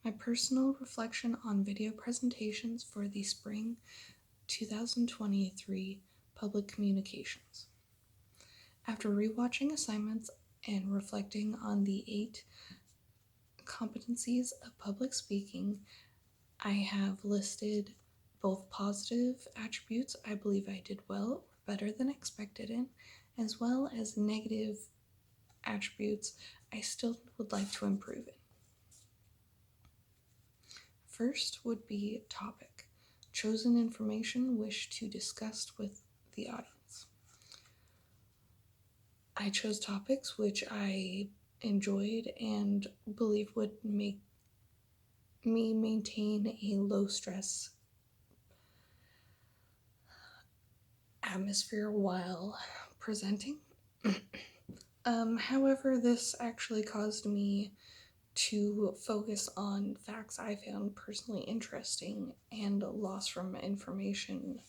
My personal reflection on video presentations for the spring 2023 public communications. After rewatching assignments and reflecting on the 8 competencies of public speaking, I have listed both positive attributes I believe I did well or better than expected in, as well as negative attributes I still would like to improve in. First would be topic. Chosen information wish to discuss with the audience. I chose topics which I enjoyed and believe would make me maintain a low stress atmosphere while presenting. However, this actually caused me to focus on facts I found personally interesting and lost from information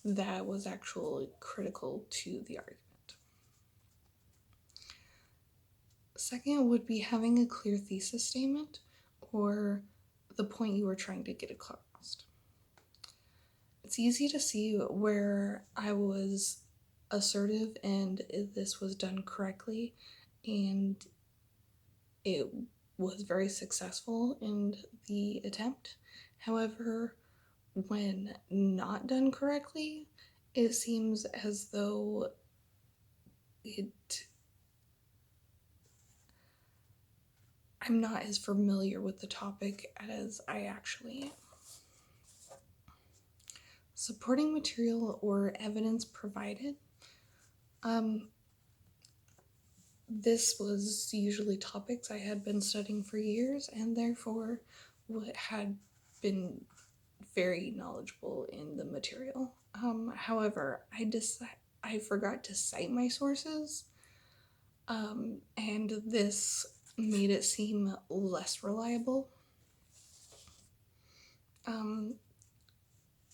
that was actually critical to the argument. Second would be having a clear thesis statement or the point you were trying to get across. It's easy to see where I was assertive and this was done correctly, and it was very successful in the attempt. However, when not done correctly, it seems as though I'm not as familiar with the topic as I actually am. Supporting material or evidence provided. This was usually topics I had been studying for years and therefore had been very knowledgeable in the material. However, I forgot to cite my sources, and this made it seem less reliable.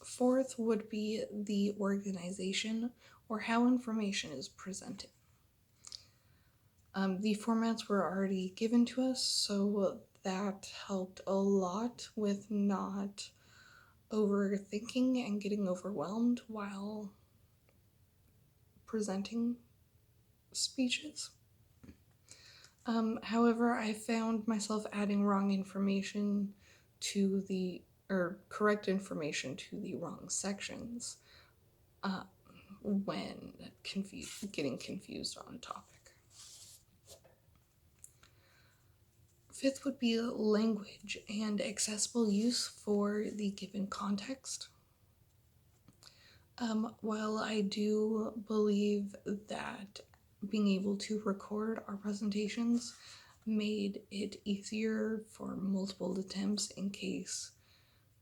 Fourth would be the organization or how information is presented. The formats were already given to us, so that helped a lot with not overthinking and getting overwhelmed while presenting speeches. However, I found myself adding wrong information correct information to the wrong sections when getting confused on a topic. Fifth would be language and accessible use for the given context. While I do believe that being able to record our presentations made it easier for multiple attempts in case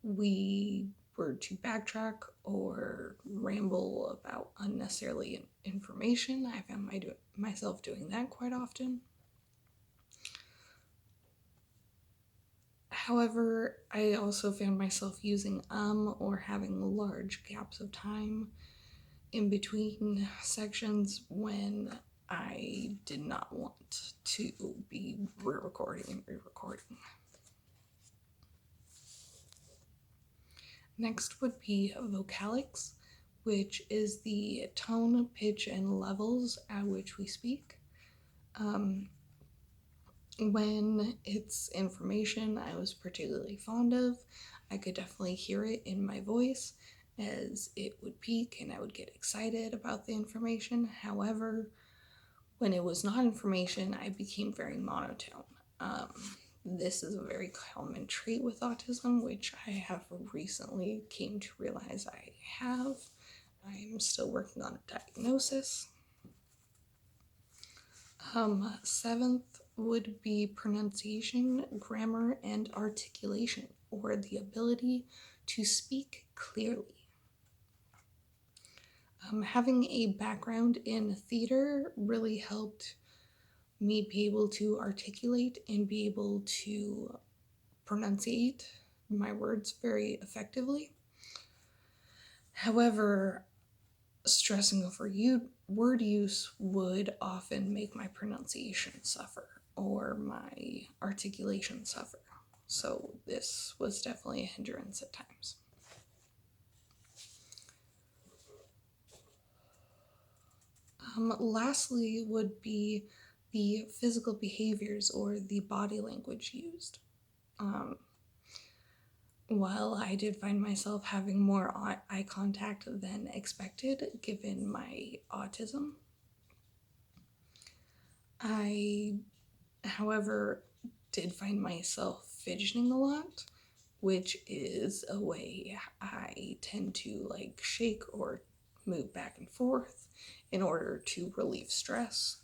we were to backtrack or ramble about unnecessarily information, I found myself doing that quite often. However, I also found myself using or having large gaps of time in between sections when I did not want to be re-recording and re-recording. Next would be vocalics, which is the tone, pitch, and levels at which we speak. When it's information I was particularly fond of, I could definitely hear it in my voice as it would peak and I would get excited about the information. However, when it was not information, I became very monotone. This is a very common trait with autism, which I have recently came to realize I have. I'm still working on a diagnosis. Seventh would be pronunciation, grammar, and articulation, or the ability to speak clearly. Having a background in theater really helped me be able to articulate and be able to pronunciate my words very effectively. However, stressing over word use would often make my pronunciation suffer or my articulation suffer. So this was definitely a hindrance at times. Lastly would be the physical behaviors or the body language used. Um, while I did find myself having more eye contact than expected given my autism, I, however, did find myself fidgeting a lot, which is a way I tend to like shake or move back and forth in order to relieve stress.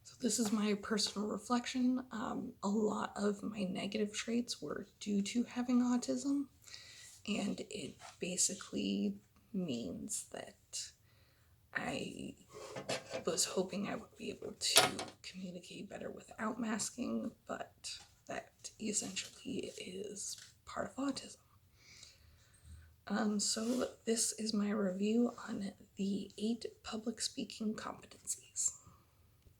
So this is my personal reflection. A lot of my negative traits were due to having autism, and it basically means that I was hoping I would be able to communicate better without masking, but that essentially is part of autism. So this is my review on the 8 public speaking competencies.